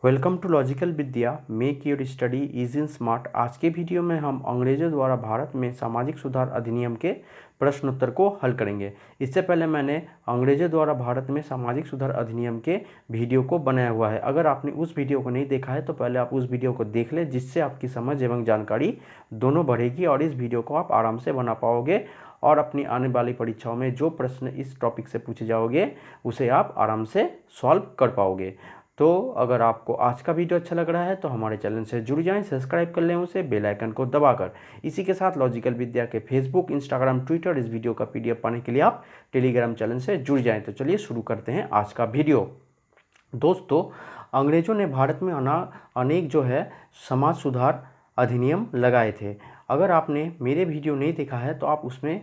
Welcome to logical Vidya, make your study easy and smart. आज के video में हम अंग्रेजों द्वारा भारत में सामाजिक सुधार अधिनियम के प्रश्नोत्तर को हल करेंगे। इससे पहले मैंने अंग्रेजों द्वारा भारत में सामाजिक सुधार अधिनियम के वीडियो को बनाया हुआ है। अगर आपने उस वीडियो को नहीं देखा है तो पहले आप उस वीडियो को देख लें, जिससे आपकी समझ एवं जानकारी दोनों बढ़ेगी और इस वीडियो को आप आराम से बना पाओगे और अपनी आने वाली परीक्षाओं में जो प्रश्न इस टॉपिक से पूछे जाओगे उसे आप आराम से सॉल्व कर पाओगे। तो अगर आपको आज का वीडियो अच्छा लग रहा है तो हमारे चैनल से जुड़ जाएं, सब्सक्राइब कर लें उसे बेल आइकन को दबाकर। इसी के साथ लॉजिकल विद्या के फेसबुक, इंस्टाग्राम, ट्विटर इस वीडियो का पीडीएफ पाने के लिए आप टेलीग्राम चैनल से जुड़ जाएं। तो चलिए शुरू करते हैं आज का वीडियो। दोस्तों, अंग्रेजों ने भारत में अनेक समाज सुधार अधिनियम लगाए थे। अगर आपने मेरे वीडियो नहीं देखा है तो आप उसमें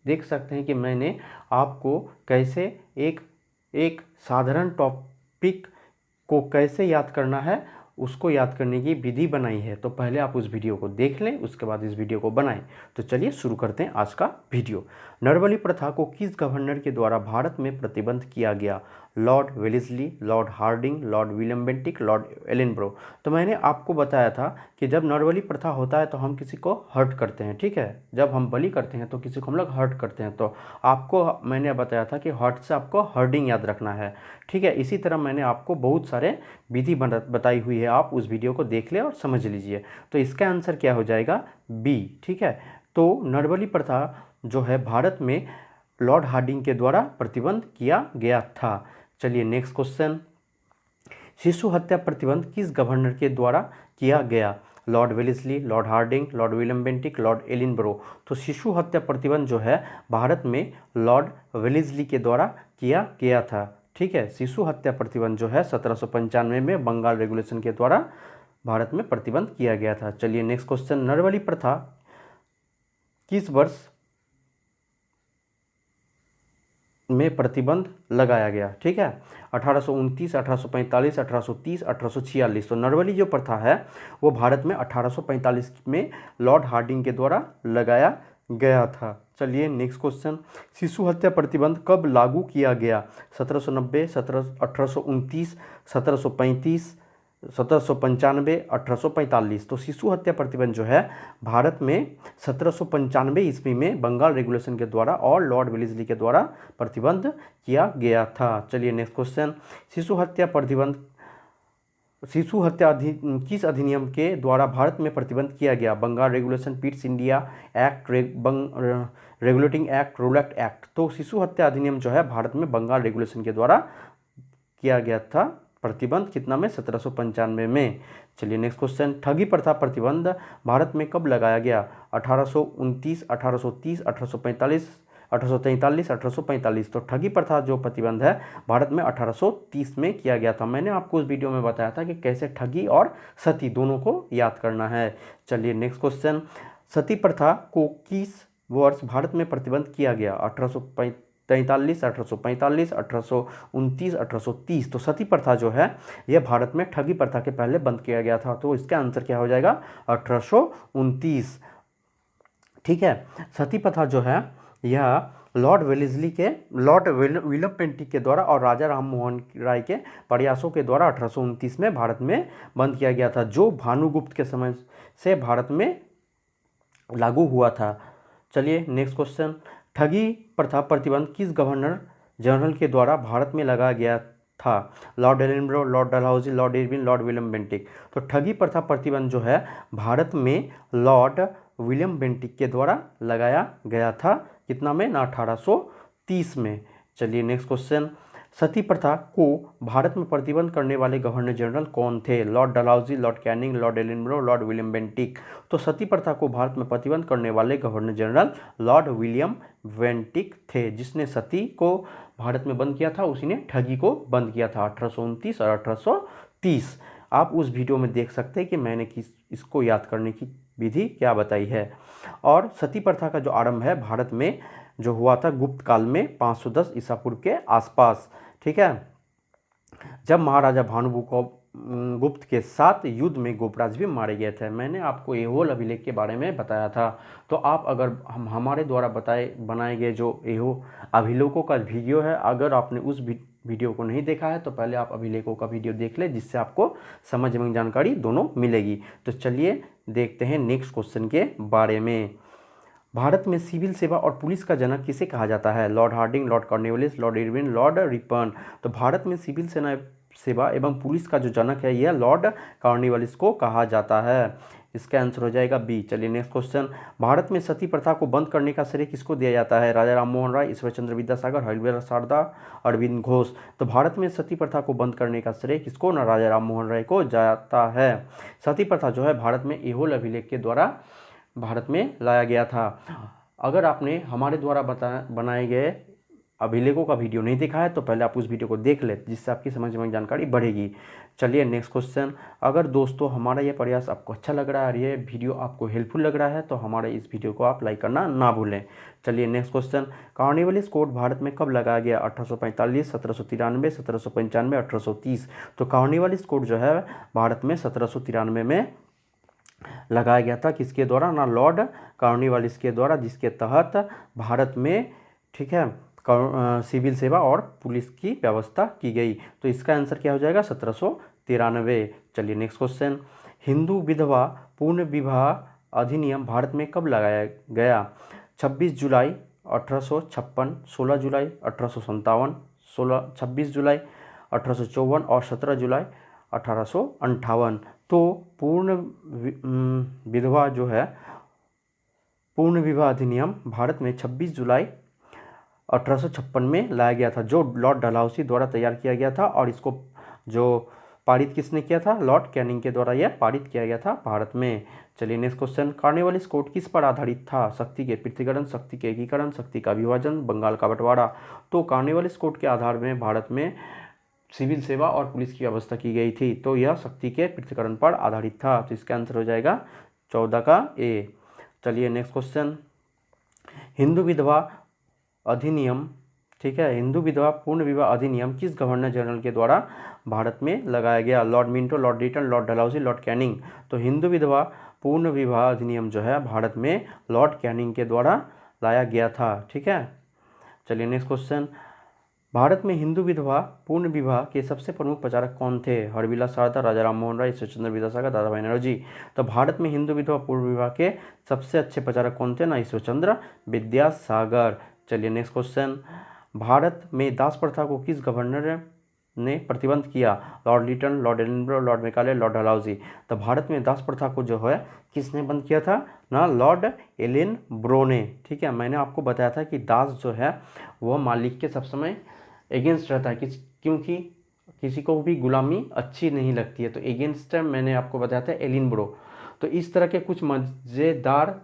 देख सकते हैं कि मैंने आपको कैसे एक साधारण टॉपिक को कैसे याद करना है उसको याद करने की विधि बनाई है। तो पहले आप उस वीडियो को देख लें, उसके बाद इस वीडियो को बनाएं। तो चलिए शुरू करते हैं आज का वीडियो। नरबली प्रथा को किस गवर्नर के द्वारा भारत में प्रतिबंध किया गया? Lord Wellesley, Lord Hardinge, Lord William Bentinck, Lord Ellenborough. तो मैंने आपको बताया था कि जब नरबली प्रथा होता है तो हम किसी को हर्ट करते हैं, ठीक है। जब हम बलि करते हैं तो किसी को हम लोग हर्ट करते हैं। तो आपको मैंने बताया था कि हर्ट से आपको हर्डिंग याद रखना है, ठीक है। इसी तरह मैंने आपको बहुत सारे विधि बताई हुई है, आप उस वीडियो को देख लें और समझ लीजिए। तो इसका आंसर क्या हो जाएगा? बी, ठीक है। तो नरबली प्रथा जो है भारत में लॉर्ड हार्डिंग के द्वारा प्रतिबंध किया गया था। चलिए नेक्स्ट क्वेश्चन। शिशु हत्या प्रतिबंध किस गवर्नर के द्वारा किया गया? Lord Wellesley, Lord Hardinge, Lord William Bentinck, Lord Ellenborough. तो शिशु हत्या प्रतिबंध जो है भारत में लॉर्ड वेलेस्ली के द्वारा किया गया था, ठीक है। शिशु हत्या प्रतिबंध जो है 1795 में बंगाल रेगुलेशन के द्वारा भारत में प्रतिबंध किया गया था। चलिए नेक्स्ट क्वेश्चन। नरबली प्रथा किस वर्ष में प्रतिबंध लगाया गया? ठीक है, 1829, 1845, 1830, 1846। तो नरबली जो प्रथा है वो भारत में 1845 में लॉर्ड हार्डिंग के द्वारा लगाया गया था। चलिए नेक्स्ट क्वेश्चन। शिशु हत्या प्रतिबंध कब लागू किया गया? 1790, 1829, 1735, 1795, 1845। तो शिशु हत्या प्रतिबंध जो है भारत में 1795 ईस्वी में बंगाल रेगुलेशन के द्वारा और लॉर्ड वेलेस्ली के द्वारा प्रतिबंध किया गया था। चलिए नेक्स्ट क्वेश्चन। शिशु हत्या किस अधिनियम के द्वारा भारत में प्रतिबंध किया गया? Bengal regulation, Pitt's India act, regulating act, Rowlatt act. तो शिशु हत्या अधिनियम जो है भारत में बंगाल रेगुलेशन के द्वारा किया गया था प्रतिबंध, कितना में? 1795 में। चलिए नेक्स्ट क्वेश्चन। ठगी प्रथा प्रतिबंध भारत में कब लगाया गया? 1829, 1830, 1845, 1843, 1845। तो ठगी प्रथा जो प्रतिबंध है भारत में 1830 में किया गया था। मैंने आपको उस वीडियो में बताया था कि कैसे ठगी और सती दोनों को याद करना है। चलिए नेक्स्ट क्वेश्चन। सती प्रथा को किस वर्ष भारत में प्रतिबंध किया गया? 1843, 1845, 1829, 1830। तो सती प्रथा जो है यह भारत में ठगी प्रथा के पहले बंद किया गया था। तो इसका आंसर क्या हो जाएगा? 1829, ठीक है। सती प्रथा जो है यह लॉर्ड विलियम बेंटिक के द्वारा और राजा राम मोहन राय के प्रयासों के द्वारा 1829 में भारत में बंद किया गया था, जो भानुगुप्त के समय से भारत में लागू हुआ था। चलिए नेक्स्ट क्वेश्चन। ठगी प्रथा प्रतिबंध किस गवर्नर जनरल के द्वारा भारत में लगाया गया था? Lord Ellenborough, Lord Dalhousie, Lord Irwin, Lord William Bentinck. तो ठगी प्रथा प्रतिबंध जो है भारत में लॉर्ड विलियम बेंटिक के द्वारा लगाया गया था, कितना में? 1830 में। चलिए नेक्स्ट क्वेश्चन। सती प्रथा को भारत में प्रतिबंध करने वाले गवर्नर जनरल कौन थे? Lord Dalhousie, Lord Canning, Lord Ellenborough, Lord William Bentinck. तो सती प्रथा को भारत में प्रतिबंध करने वाले governor general Lord William Bentinck थे। जिसने सती को भारत में बंद किया था उसी ने ठगी को बंद किया था 1829 और 1830। आप उस वीडियो में देख सकते हैं कि मैंने इसको याद करने की विधि क्या बताई है। और सती प्रथा का जो आरंभ है भारत में जो हुआ था गुप्त काल में 510 ईसा पूर्व के आसपास, ठीक है, जब महाराजा भानुगुप्त के साथ युद्ध में गोपराज भी मारे गए थे। मैंने आपको ऐहोल अभिलेख के बारे में बताया था। तो आप अगर हमारे द्वारा बनाए गए जो ऐहोल अभिलेखों का वीडियो है, अगर आपने उस वीडियो को नहीं देखा है तो पहले आप अभिलेखों का वीडियो देख लें, जिससे आपको समझ एवं जानकारी दोनों मिलेगी। तो चलिए देखते हैं नेक्स्ट क्वेश्चन के बारे में। भारत में सिविल सेवा और पुलिस का जनक किसे कहा जाता है? Lord Hardinge, Lord Cornwallis, Lord Irwin, Lord Ripon. तो भारत में सिविल सेवा एवं पुलिस का जो जनक है यह लॉर्ड कॉर्नवालिस को कहा जाता है। इसका आंसर हो जाएगा बी। चलिए नेक्स्ट क्वेश्चन। भारत में सती प्रथा को बंद करने का श्रेय किसको दिया जाता है? राजा राममोहन राय, ईश्वर चंद्र विद्यासागर, हरिवंश शारदा, अरविंद घोष। तो भारत में सती प्रथा को बंद करने का श्रेय किसको? ना राजा राममोहन राय को जाता है। सती प्रथा जो है भारत में ऐहोल अभिलेख के द्वारा भारत में लाया गया था। अगर आपने हमारे द्वारा बनाए गए अभिलेखों का वीडियो नहीं देखा है तो पहले आप उस वीडियो को देख ले, जिससे आपकी समझ में जानकारी बढ़ेगी। चलिए नेक्स्ट क्वेश्चन। अगर दोस्तों हमारा ये प्रयास आपको अच्छा लग रहा है और ये वीडियो आपको हेल्पफुल लग रहा है तो हमारे इस वीडियो को आप लाइक करना ना भूलें। चलिए next question. Cornwallis code Bharat में कब लगाया गया? 1845, 1793, 1795, 1830। तो कॉर्नवालिस कोड जो है भारत में 1793 में लगाया गया था। किसके द्वारा? ना लॉर्ड कॉर्नवालिस के द्वारा, जिसके तहत भारत में, ठीक है, सिविल सेवा और पुलिस की व्यवस्था की गई। तो इसका आंसर क्या हो जाएगा? 1793। चलिए नेक्स्ट क्वेश्चन। हिंदू विधवा पूर्ण विवाह अधिनियम भारत में कब लगाया गया? 26 जुलाई 1856, 16 जुलाई 1857, 26 जुलाई 1854 और 17 जुलाई 1858। तो पूर्ण विधवा जो है, पूर्ण विवाह अधिनियम भारत में 26 जुलाई 1856 में लाया गया था, जो लॉर्ड डलहौसी द्वारा तैयार किया गया था। और इसको जो पारित किसने किया था? लॉर्ड कैनिंग के द्वारा यह पारित किया गया था भारत में। चलिए नेक्स्ट क्वेश्चन। कॉर्नवालिस कोड किस पर आधारित था? शक्ति के पृथक्करण, शक्ति के एकीकरण, शक्ति का विभाजन, बंगाल का बंटवारा। तो कॉर्नवालिस कोड के आधार में भारत में सिविल सेवा और पुलिस की व्यवस्था की गई थी। तो यह शक्ति के पृथक्करण पर आधारित था। तो इसका आंसर हो जाएगा 14 का ए। चलिए नेक्स्ट क्वेश्चन। हिंदू विधवा अधिनियम, ठीक है, हिंदू विधवा पूर्ण विवाह अधिनियम किस गवर्नर जनरल के द्वारा भारत में लगाया गया? Lord Minto, Lord Lytton, Lord Dalhousie, Lord Canning. तो हिंदू विधवा पूर्ण विवाह अधिनियम जो है भारत में लॉर्ड कैनिंग के द्वारा लाया गया था। ठीक है। चलिए नेक्स्ट क्वेश्चन। भारत में हिंदू विधवा पूर्ण विवाह के सबसे प्रमुख प्रचारक कौन थे? हरविलास शारदा, राजा राममोहन राय, ईश्वर चंद्र विद्यासागर, दादा भाई नौरोजी। तो भारत में हिंदू विधवा पूर्ण विवाह के सबसे अच्छे प्रचारक कौन थे? ना ईश्वर चंद्र विद्यासागर। चलिए नेक्स्ट क्वेश्चन। भारत में दास प्रथा को किस गवर्नर ने प्रतिबंध किया? Lord Lytton, Lord Ellenborough, Lord Macaulay, Lord Dalhousie. तो भारत में दास प्रथा को जो है किसने बंद किया था? ना लॉर्ड एलिनब्रो ने। ठीक है, मैंने आपको बताया था कि दास जो है वह मालिक के सब समय एगेंस्ट रहता है, क्योंकि किसी को भी गुलामी अच्छी नहीं लगती है। तो एगेंस्ट मैंने आपको बताया था एलिनब्रो। तो इस तरह के कुछ मज़ेदार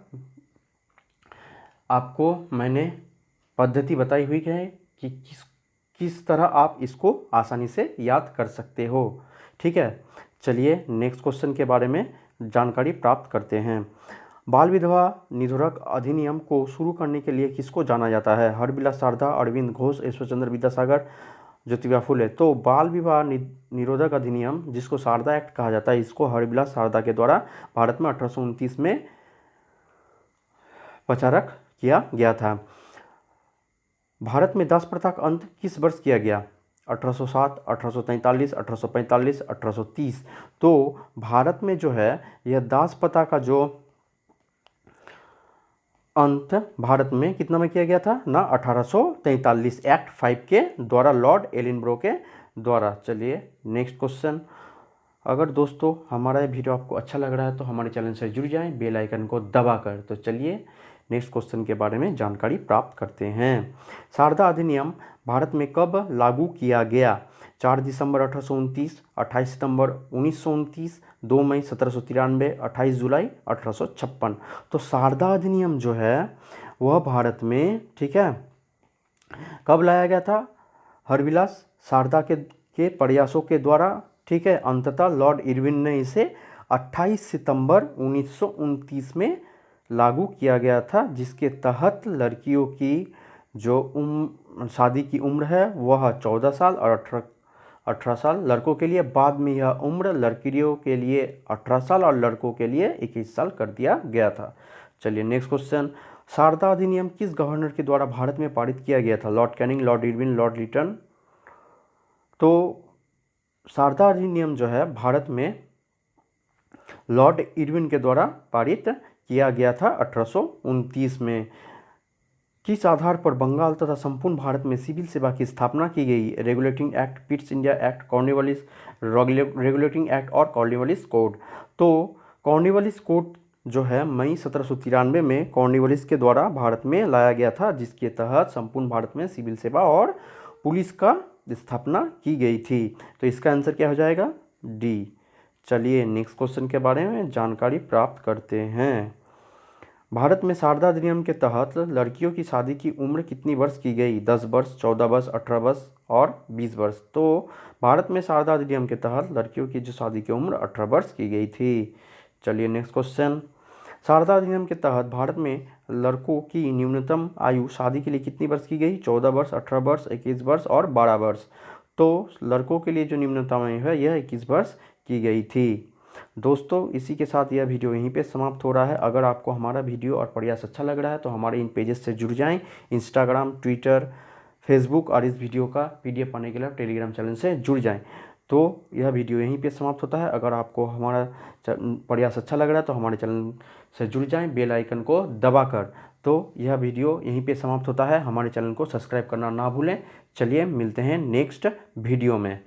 आपको मैंने पद्धति बताई हुई है कि किस तरह आप इसको आसानी से याद कर सकते हो। ठीक है, चलिए नेक्स्ट क्वेश्चन के बारे में जानकारी प्राप्त करते हैं। बाल विधवा निरोधक अधिनियम को शुरू करने के लिए किसको जाना जाता है? हरविलास शारदा, अरविंद घोष, ईश्वर चंद्र विद्यासागर, ज्योतिबा फुले। तो बाल विवाह निरोधक अधिनियम, जिसको शारदा एक्ट कहा जाता है, इसको हरविलास शारदा के द्वारा भारत में 1829 में प्रचारक किया गया था। भारत में दास प्रथा का अंत किस वर्ष किया गया? 1807, 1843, 1845, 1830। तो भारत में जो है यह दास प्रथा का जो अंत भारत में कितना में किया गया था? ना 1843 एक्ट 5 के द्वारा, लॉर्ड एलिनब्रो के द्वारा। चलिए नेक्स्ट क्वेश्चन। अगर दोस्तों हमारा ये वीडियो आपको अच्छा लग रहा है तो हमारे चैनल से जुड़ जाएं बेल आइकन को दबाकर। तो चलिए नेक्स्ट क्वेश्चन के बारे में जानकारी प्राप्त करते हैं। शारदा अधिनियम भारत में कब लागू किया गया? 4 दिसंबर 1829, 28 सितंबर 1929, 2 मई 1793, 28 जुलाई 1856। तो शारदा अधिनियम जो है वह भारत में, ठीक है, कब लाया गया था? हरविलास शारदा के प्रयासों के द्वारा। ठीक है, अंततः लॉर्ड इरविन ने इसे 28 सितंबर 1929 में लागू किया गया था, जिसके तहत लड़कियों की जो शादी की उम्र है वह 14 साल और 18 साल लड़कों के लिए, बाद में यह उम्र लड़कियों के लिए 18 साल और लड़कों के लिए 21 साल कर दिया गया था। चलिए नेक्स्ट क्वेश्चन। शारदा अधिनियम किस गवर्नर के द्वारा भारत में पारित किया गया था? Lord Canning, Lord Irwin, Lord Lytton, तो शारदा अधिनियम जो है भारत में लॉर्ड इरविन के द्वारा पारित किया गया था 1829 में। किस आधार पर बंगाल तथा संपूर्ण भारत में सिविल सेवा की स्थापना की गई? Regulating act, पिट्स India act, Cornwallis regulating act और कॉर्नवालिस कोड। तो कॉर्नवालिस कोड जो है मई 1793 में कॉर्नवालिस के द्वारा भारत में लाया गया था, जिसके तहत संपूर्ण भारत में सिविल सेवा और पुलिस का स्थापना की गई थी। तो इसका आंसर क्या हो जाएगा? डी। चलिए नेक्स्ट क्वेश्चन के बारे में जानकारी प्राप्त करते हैं। भारत में शारदा अधिनियम के तहत लड़कियों की शादी की उम्र कितनी वर्ष की गई? 10 वर्ष, 14 वर्ष, 18 वर्ष और 20 वर्ष। तो भारत में शारदा अधिनियम के तहत लड़कियों की जो शादी की उम्र 18 वर्ष की गई थी। चलिए नेक्स्ट क्वेश्चन। शारदा अधिनियम के तहत भारत में लड़कों की न्यूनतम आयु शादी के लिए कितनी वर्ष की गई? 14 वर्ष, 18 वर्ष, 21 वर्ष और 12 वर्ष। तो लड़कों के लिए जो न्यूनतम आयु है यह 21 वर्ष की गई थी। दोस्तों इसी के साथ यह वीडियो यहीं पे समाप्त हो रहा है। अगर आपको हमारा वीडियो और प्रयास अच्छा लग रहा है तो हमारे इन पेजेस से जुड़ जाएं। इंस्टाग्राम, ट्विटर, फेसबुक और इस वीडियो का PDF पाने के लिए टेलीग्राम चैनल से जुड़ जाएं। तो यह वीडियो यहीं पे समाप्त होता है। अगर आपको हमारा प्रयास अच्छा लग रहा है तो हमारे चैनल से जुड़ जाएं बेल आइकन को दबाकर। तो यह वीडियो यहीं पे समाप्त होता है। हमारे चैनल को सब्सक्राइब करना ना भूलें। चलिए मिलते हैं नेक्स्ट वीडियो में।